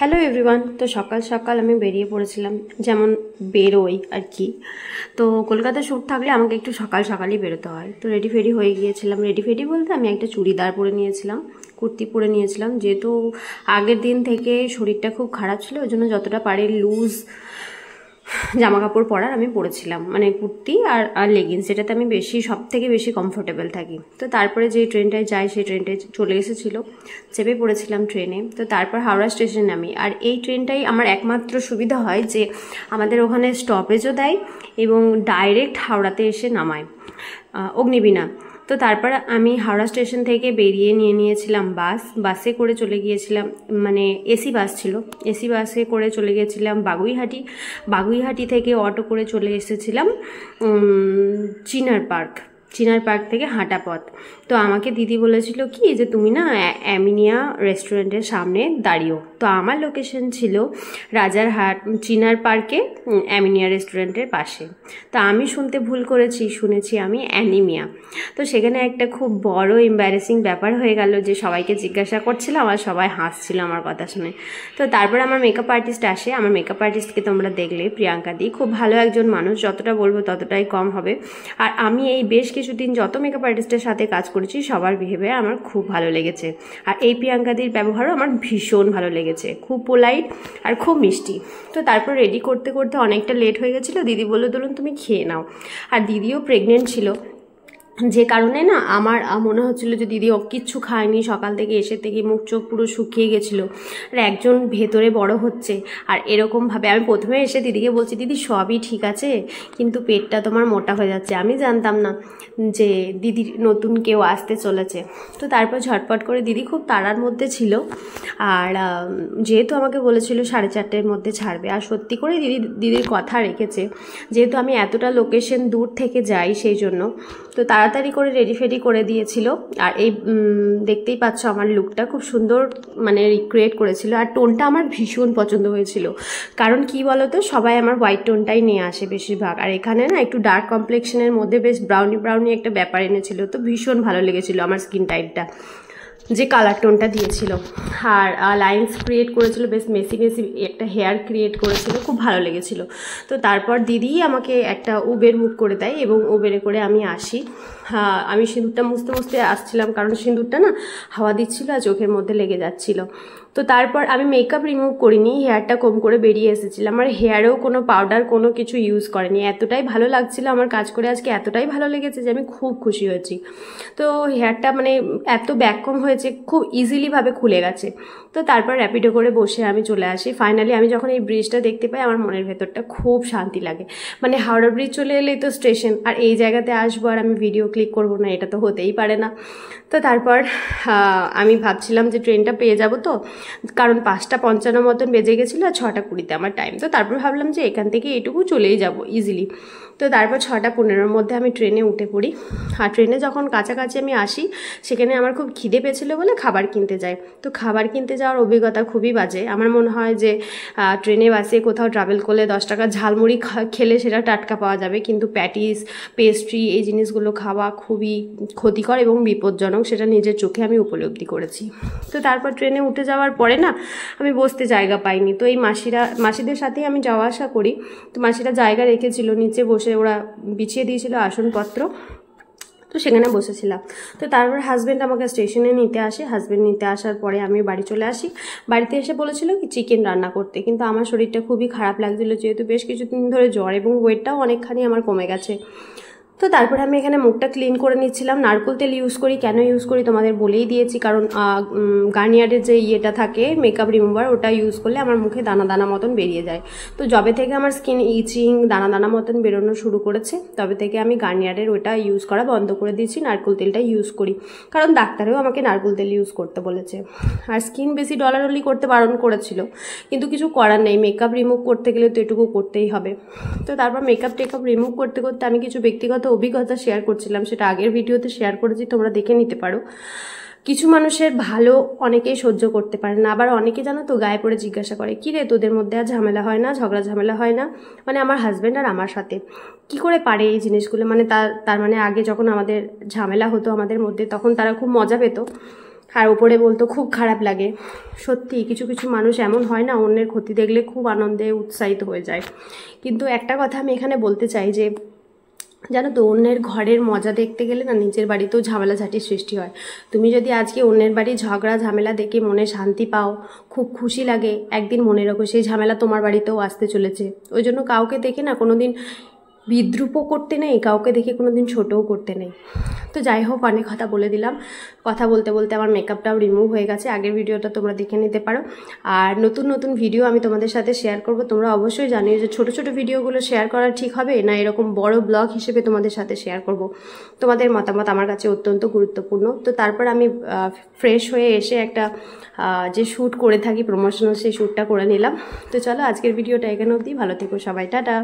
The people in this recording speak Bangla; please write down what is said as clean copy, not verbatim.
Hello everyone. তো সকাল সকাল আমি বেরিয়ে পড়েছিলাম, যেমন বেরোই আর কি। তো কলকাতা শ্যুট থাকলে আমাকে একটু সকাল সকালই বেরোতে হয়। তো রেডি ফেডি হয়ে গিয়েছিলাম। রেডি ফেডি বলতে আমি একটা চুড়িদার পরে নিয়েছিলাম, কুর্তি পরে নিয়েছিলাম, যেহেতু আগের দিন থেকে শরীরটা খুব খারাপ ছিল, ওই জন্য যতটা পারে লুজ জামা কাপড় পরার আমি পরেছিলাম, মানে কুর্তি আর লেগিংস, যেটাতে আমি সব থেকে বেশি কমফোর্টেবল থাকি। তো তারপরে যে ট্রেনটায় যাই সেই ট্রেনটায় চলে এসেছিলো, চেপে পড়েছিলাম ট্রেনে। তো তারপর হাওড়া স্টেশনে নামি। আর এই ট্রেনটাই আমার একমাত্র সুবিধা হয় যে আমাদের ওখানে স্টপেজও দেয় এবং ডাইরেক্ট হাওড়াতে এসে নামায়, অগ্নিবীণা। তো তারপর আমি হাওড়া স্টেশন থেকে বেরিয়ে নিয়েছিলাম বাসে করে চলে গিয়েছিলাম, মানে এসি বাস ছিল, এসি বাসে করে চলে গিয়েছিলাম বাগুইহাটি থেকে অটো করে চলে এসেছিলাম চিনার পার্ক থেকে হাঁটা পথ। তো আমাকে দিদি বলেছিল কি যে তুমি না অ্যামিনিয়া রেস্টুরেন্টের সামনে দাঁড়িও। তো আমার লোকেশন ছিল রাজারহাট চিনার পার্কে অ্যামিনিয়া রেস্টুরেন্টের পাশে। তো আমি শুনতে ভুল করেছি, শুনেছি আমি অ্যানিমিয়া। তো সেখানে একটা খুব বড় এম্বারেসিং ব্যাপার হয়ে গেল যে সবাইকে জিজ্ঞাসা করছিলাম আর সবাই হাসছিল আমার কথা শুনে। তো তারপর আমার মেকআপ আর্টিস্ট আসে। আমার মেকআপ আর্টিস্টকে তোমরা দেখলে, প্রিয়াঙ্কা দি, খুব ভালো একজন মানুষ, যতটা বলবো ততটাই কম হবে। আর আমি এই বেশ কিছুদিন যত মেকআপ আর্টিস্টের সাথে কাজ করেছি সবার বিহেভিয়ার আমার খুব ভালো লেগেছে। আর এই প্রিয়াঙ্কাদির ব্যবহারও আমার ভীষণ ভালো লেগেছে, খুব পোলাইট আর খুব মিষ্টি। তো তারপর রেডি করতে করতে অনেকটা লেট হয়ে গেছিলো। দিদি বললো ধরুন তুমি খেয়ে নাও। আর দিদিও প্রেগনেন্ট ছিল, যে কারণে না আমার মনে হচ্ছিলো যে দিদি কিচ্ছু খায়নি সকাল থেকে, এসে থেকে মুখ চোখ পুরো শুকিয়ে গেছিলো। আর একজন ভেতরে বড় হচ্ছে আর এরকমভাবে আমি প্রথমে এসে দিদিকে বলছি, দিদি সবই ঠিক আছে কিন্তু পেটটা তোমার মোটা হয়ে যাচ্ছে। আমি জানতাম না যে দিদির নতুন কেউ আসতে চলেছে। তো তারপর ঝটপট করে দিদি খুব তাড়ার মধ্যে ছিল, আর যেহেতু আমাকে বলেছিল 4:30-এর মধ্যে ছাড়বে, আর সত্যি করে দিদির কথা রেখেছে, যেহেতু আমি এতটা লোকেশন দূর থেকে যাই সেই জন্য। তো তাড়াতাড়ি করে রেডি ফেডি করে দিয়েছিল। আর এই দেখতেই পাচ্ছ আমার লুকটা খুব সুন্দর মানে রিক্রিয়েট করেছিল। আর টোনটা আমার ভীষণ পছন্দ হয়েছিল, কারণ কি বলতো সবাই আমার হোয়াইট টোনটাই নিয়ে আসে বেশিরভাগ, আর এখানে না একটু ডার্ক কমপ্লেক্সনের মধ্যে বেশ ব্রাউনি একটা ব্যাপার এনেছিল। তো ভীষণ ভালো লেগেছিল আমার স্কিন টাইপটা, যে কালার টোনটা দিয়েছিল। আর লাইন্স ক্রিয়েট করেছিল, বেশ মেসি একটা হেয়ার ক্রিয়েট করেছিল, খুব ভালো লেগেছিল। তো তারপর দিদি আমাকে একটা উবের বুক করে দেয় এবং উবেরে করে আমি আসি। আমি সিঁদুরটা মুছতে আসছিলাম, কারণ সিঁদুরটা না হাওয়া দিচ্ছিল আর চোখের মধ্যে লেগে যাচ্ছিল। তো তারপর আমি মেকআপ রিমুভ করিনি, হেয়ারটা কম করে বেরিয়ে এসেছিলাম। আমার হেয়ারেও কোনো পাউডার কোনো কিছু ইউজ করেনি। এতটাই ভালো লাগছিল আমার কাজ করে আজকে, এতটাই ভালো লেগেছে যে আমি খুব খুশি হয়েছি। তো হেয়ারটা মানে এত ব্যাককম হয়েছে, খুব ইজিলিভাবে খুলে গেছে। তো তারপর র্যাপিডো করে বসে আমি চলে আসি। ফাইনালি আমি যখন এই ব্রিজটা দেখতে পাই আমার মনের ভেতরটা খুব শান্তি লাগে। মানে হাওড়া ব্রিজ চলে এলেই তো স্টেশন, আর এই জায়গাতে আসবো আর আমি ভিডিও ক্লিক করবো না, এটা তো হতেই পারে না। তো তারপর আমি ভাবছিলাম যে ট্রেনটা পেয়ে যাবো, তো কারণ 5:55 মতন বেজে গেছিলো আর 6:20 আমার টাইম। তো তারপর ভাবলাম যে এখান থেকে এটুকু চলেই যাবো ইজিলি। তো তারপর 6:15-র মধ্যে আমি ট্রেনে উঠে পড়ি। আর ট্রেনে যখন কাছাকাছি আমি আসি, সেখানে আমার খুব খিদে পেয়েছিলো বলে খাবার কিনতে যাই। তো খাবার কিনতে যাওয়ার অভিজ্ঞতা খুবই বাজে। আমার মনে হয় যে ট্রেনে বাসে কোথাও ট্রাভেল করলে 10 টাকা ঝালমুড়ি খেলে সেটা টাটকা পাওয়া যাবে, কিন্তু প্যাটিস, পেস্ট্রি এই জিনিসগুলো খাওয়া খুবই ক্ষতিকর এবং বিপজ্জনক, সেটা নিজের চোখে আমি উপলব্ধি করেছি। তো তারপর ট্রেনে উঠে যাওয়ার পরে না আমি বসতে জায়গা পাইনি। তো এই মাসিদের সাথেই আমি যাওয়া আসা করি। তো মাসিরা জায়গা রেখেছিল, নিচে বসে ওরা বিছিয়ে দিয়েছিল আসনপত্র, তো সেখানে বসেছিলাম। তো তারপর হাজব্যান্ড আমাকে স্টেশনে নিতে আসে। হাজব্যান্ড নিতে আসার পরে আমি বাড়ি চলে আসি। বাড়িতে এসে বলেছিল কি চিকেন রান্না করতে, কিন্তু আমার শরীরটা খুবই খারাপ লাগছিলো, যেহেতু বেশ কিছুদিন ধরে জ্বর এবং ওয়েটটাও অনেকখানি আমার কমে গেছে। তো তারপরে আমি এখানে মুখটা ক্লিন করে নিচ্ছিলাম। নারকেল তেল ইউজ করি, কেন ইউজ করি তোমাদের বলেই দিয়েছি, কারণ গার্নিয়ারের যে ইয়েটা থাকে মেকআপ রিমুভার, ওটা ইউজ করলে আমার মুখে দানা দানা মতন বেরিয়ে যায়। তো যবে থেকে আমার স্কিন ইচিং দানা দানা মতন বেরোনো শুরু করেছে, তবে থেকে আমি গার্নিয়ারের ওটা ইউজ করা বন্ধ করে দিয়েছি, নারকেল তেলটা ইউজ করি, কারণ ডাক্তারেও আমাকে নারকেল তেল ইউজ করতে বলেছে। আর স্কিন বেশি ডলারলি করতে বারণ করেছিল, কিন্তু কিছু করার নেই, মেকআপ রিমুভ করতে গেলে তো এটুকু করতেই হবে। তো তারপর মেকআপ টেকআপ রিমুভ করতে করতে আমি কিছু ব্যক্তিগত অভিজ্ঞতা শেয়ার করছিলাম, সেটা আগের ভিডিওতে শেয়ার করেছি, তোমরা দেখে নিতে পারো। কিছু মানুষের ভালো অনেকেই সহ্য করতে পারে না, আবার অনেকে জানো তো গায়ে পড়ে জিজ্ঞাসা করে, কি রে তোদের মধ্যে আর ঝামেলা হয় না, ঝগড়া ঝামেলা হয় না? মানে আমার হাজব্যান্ড আর আমার সাথে কি করে পারে এই জিনিসগুলো, মানে তার মানে আগে যখন আমাদের ঝামেলা হতো আমাদের মধ্যে, তখন তারা খুব মজা পেত। আর ওপরে বলতো খুব খারাপ লাগে। সত্যি কিছু কিছু মানুষ এমন হয় না, অন্যের ক্ষতি দেখলে খুব আনন্দে উৎসাহিত হয়ে যায়। কিন্তু একটা কথা আমি এখানে বলতে চাই যে জানো তো, অন্যের ঘরের মজা দেখতে গেলে না নিজের বাড়িতেও ঝামেলাঝাটির সৃষ্টি হয়। তুমি যদি আজকে অন্যের বাড়ির ঝগড়া ঝামেলা দেখে মনে শান্তি পাও, খুব খুশি লাগে, একদিন মনে রাখো সেই ঝামেলা তোমার বাড়িতেও আসতে চলেছে। ওই জন্য কাউকে দেখে না কোনোদিন বিদ্রুপও করতে নেই, কাউকে দেখে কোনোদিন ছোটও করতে নেই। তো যাই হোক, অনেক কথা বলে দিলাম। কথা বলতে বলতে আমার মেকআপটাও রিমুভ হয়ে গেছে। আগের ভিডিওটা তোমরা দেখে নিতে পারো। আর নতুন নতুন ভিডিও আমি তোমাদের সাথে শেয়ার করব। তোমরা অবশ্যই জানিও যে ছোট ছোট ভিডিওগুলো শেয়ার করা ঠিক হবে না এরকম বড় ব্লগ হিসেবে তোমাদের সাথে শেয়ার করব। তোমাদের মতামত আমার কাছে অত্যন্ত গুরুত্বপূর্ণ। তো তারপর আমি ফ্রেশ হয়ে এসে একটা যে শ্যুট করে থাকি প্রমোশনাল, সেই শ্যুটটা করে নিলাম। তো চলো আজকের ভিডিওটা এখানে অবধি। ভালো থেকো সবাই, টাটা।